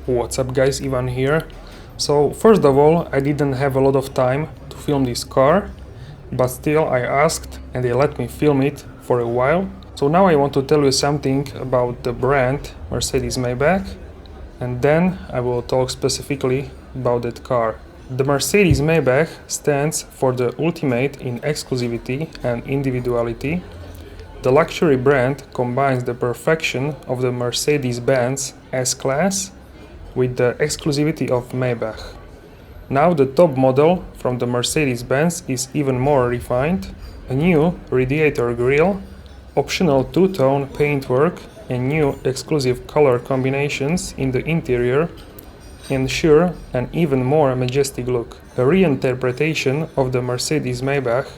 What's up guys, Ivan here. So first of all, I didn't have a lot of time to film this car, but still I asked and they let me film it for a while. So now I want to tell you something about the brand Mercedes-Maybach, and then I will talk specifically about that car. The Mercedes-Maybach stands for the ultimate in exclusivity and individuality. The luxury brand combines the perfection of the Mercedes-Benz S-Class with the exclusivity of Maybach. Now the top model from the Mercedes-Benz is even more refined. A new radiator grille, optional two-tone paintwork and new exclusive color combinations in the interior ensure an even more majestic look. A reinterpretation of the Mercedes-Maybach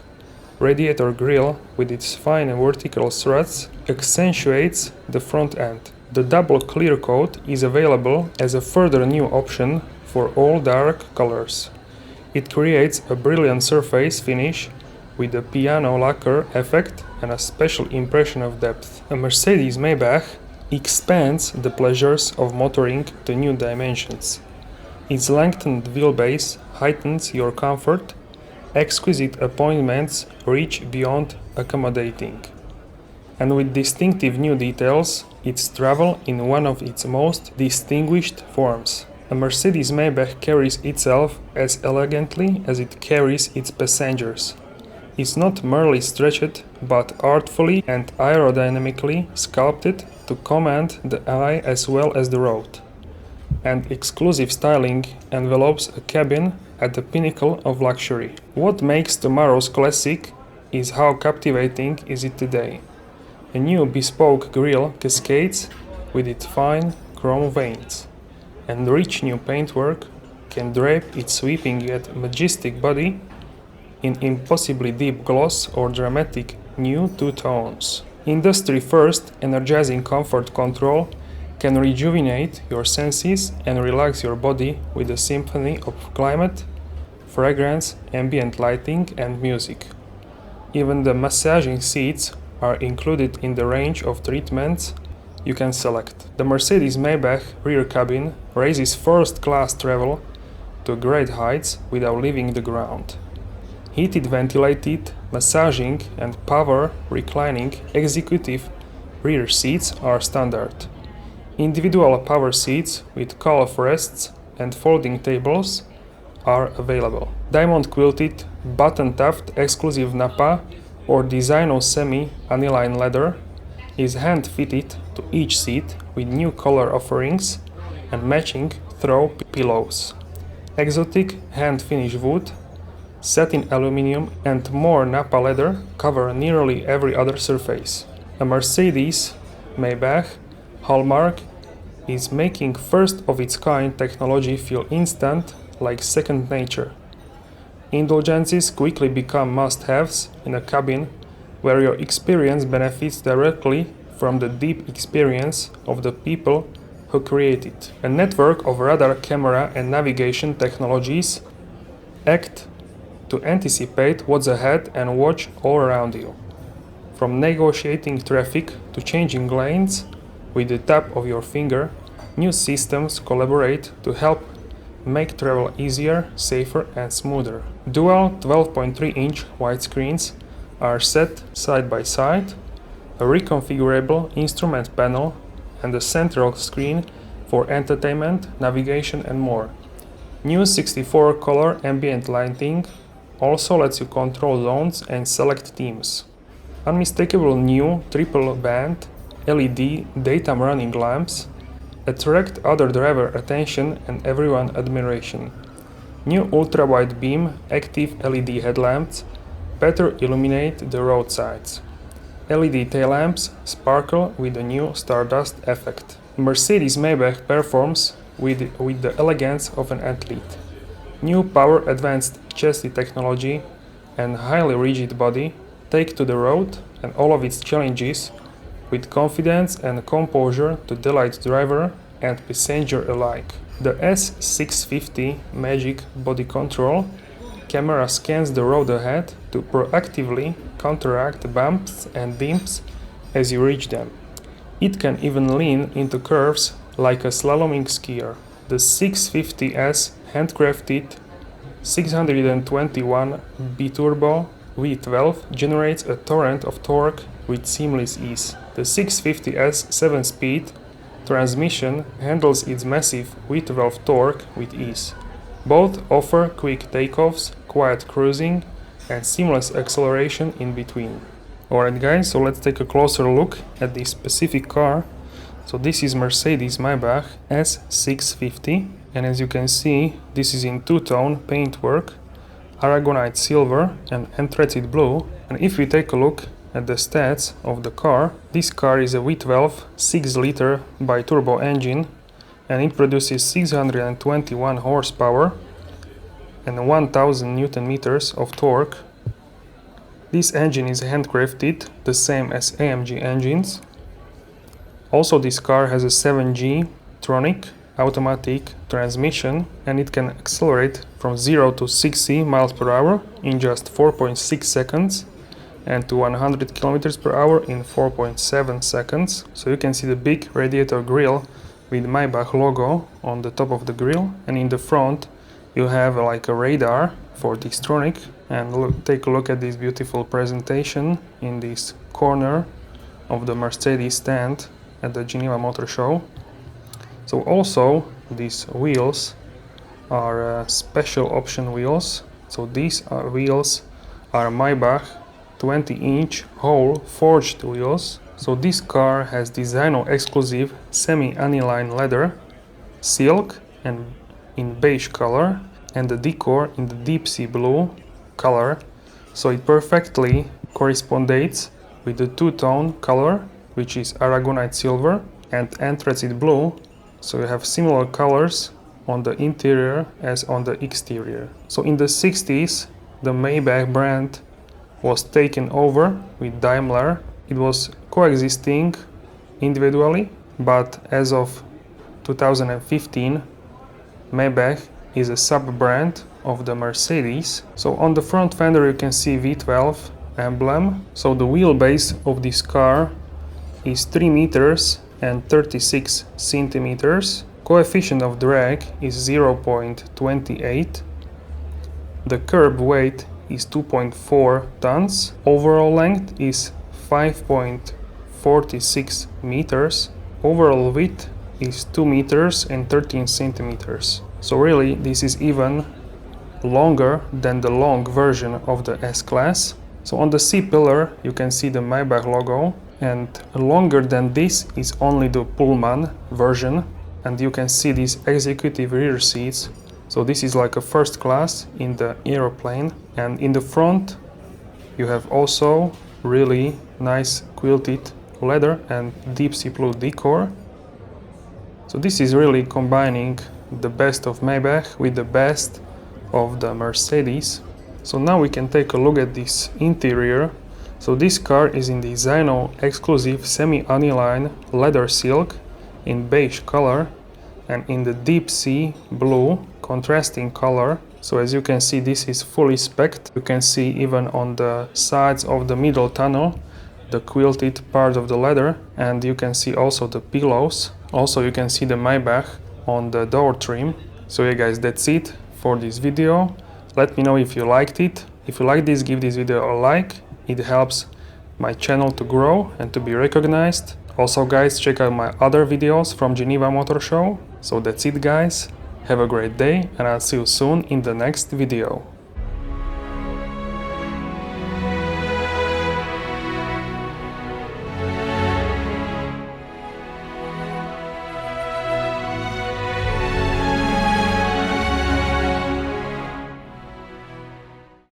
radiator grille with its fine vertical struts accentuates the front end. The double clear coat is available as a further new option for all dark colors. It creates a brilliant surface finish with a piano lacquer effect and a special impression of depth. A Mercedes-Maybach expands the pleasures of motoring to new dimensions. Its lengthened wheelbase heightens your comfort. Exquisite appointments reach beyond accommodating. And with distinctive new details, it's travel in one of its most distinguished forms. A Mercedes-Maybach carries itself as elegantly as it carries its passengers. It's not merely stretched, but artfully and aerodynamically sculpted to command the eye as well as the road. And exclusive styling envelopes a cabin at the pinnacle of luxury. What makes tomorrow's classic is how captivating is it today. A new bespoke grille cascades with its fine chrome veins, and rich new paintwork can drape its sweeping yet majestic body in impossibly deep gloss or dramatic new two tones. Industry-first energizing comfort control can rejuvenate your senses and relax your body with a symphony of climate, fragrance, ambient lighting and music. Even the massaging seats are included in the range of treatments you can select. The Mercedes-Maybach rear cabin raises first-class travel to great heights without leaving the ground. Heated, ventilated, massaging and power reclining executive rear seats are standard. Individual power seats with calf rests and folding tables are available. Diamond quilted, button-tuft exclusive Napa or Designo semi-aniline leather is hand-fitted to each seat with new color offerings and matching throw pillows. Exotic hand-finished wood, satin aluminum and more Napa leather cover nearly every other surface. A Mercedes-Maybach hallmark is making first-of-its-kind technology feel instant, like second nature. Indulgences quickly become must-haves in a cabin where your experience benefits directly from the deep experience of the people who create it. A network of radar, camera and navigation technologies act to anticipate what's ahead and watch all around you. From negotiating traffic to changing lanes with the tap of your finger, new systems collaborate to help make travel easier, safer and smoother. Dual 12.3-inch widescreens are set side by side, a reconfigurable instrument panel and a central screen for entertainment, navigation and more. New 64-color ambient lighting also lets you control zones and select themes. Unmistakable new triple-band LED daytime running lamps attract other driver attention and everyone admiration. New ultra-wide beam active LED headlamps better illuminate the roadsides. LED tail lamps sparkle with a new stardust effect. Mercedes-Maybach performs with the elegance of an athlete. New power advanced chassis technology and highly rigid body take to the road and all of its challenges with confidence and composure to delight driver and passenger alike. The S650 Magic Body Control camera scans the road ahead to proactively counteract bumps and dips as you reach them. It can even lean into curves like a slaloming skier. The 650S handcrafted 621 biturbo V12 generates a torrent of torque with seamless ease. The 650S 7-speed transmission handles its massive V12 torque with ease. Both offer quick takeoffs, quiet cruising, and seamless acceleration in between. Alright guys, so let's take a closer look at this specific car. So this is Mercedes-Maybach S650, and as you can see, this is in two-tone paintwork, Aragonite silver and Anthracite blue. And if we take a look at the stats of the car, this car is a V12 6-liter bi-turbo engine, and it produces 621 horsepower and 1000 Newton meters of torque. This engine is handcrafted, the same as AMG engines. Also, this car has a 7G Tronic automatic transmission, and it can accelerate from 0 to 60 miles per hour in just 4.6 seconds and to 100 kilometers per hour in 4.7 seconds. So you can see the big radiator grille with Maybach logo on the top of the grille, and in the front you have like a radar for this Tronic. And take a look at this beautiful presentation in this corner of the Mercedes stand at the Geneva Motor Show. So also these wheels are special option wheels. So these wheels are Maybach 20-inch whole forged wheels. So this car has designer exclusive semi-aniline leather, silk and in beige color, and the decor in the deep sea blue color. So it perfectly corresponds with the two-tone color, which is Aragonite silver and Anthracite blue. So you have similar colors on the interior as on the exterior. So in the 60s, the Maybach brand was taken over with Daimler. It was coexisting individually, but as of 2015, Maybach is a sub-brand of the Mercedes. So on the front fender you can see V12 emblem. So the wheelbase of this car is 3 meters and 36 centimeters. Coefficient of drag is 0.28. The curb weight is 2.4 tons. Overall length is 5.46 meters. Overall width is 2 meters and 13 centimeters. So really this is even longer than the long version of the S-Class. So on the C-pillar you can see the Maybach logo, and longer than this is only the Pullman version, and you can see these executive rear seats. So this is like a first class in the aeroplane, and in the front you have also really nice quilted leather and deep sea blue decor. So this is really combining the best of Maybach with the best of the Mercedes. So now we can take a look at this interior. So this car is in designer exclusive semi-aniline leather silk in beige color and in the deep sea blue contrasting color. So as you can see, this is fully spec'd. You can see even on the sides of the middle tunnel the quilted part of the leather, and you can see also the pillows. Also you can see the Maybach on the door trim. So yeah guys, that's it for this video. Let me know if you liked it. If you like this, give this video a like. It helps my channel to grow and to be recognized. Also guys, check out my other videos from Geneva Motor Show. So that's it guys. Have a great day, and I'll see you soon in the next video.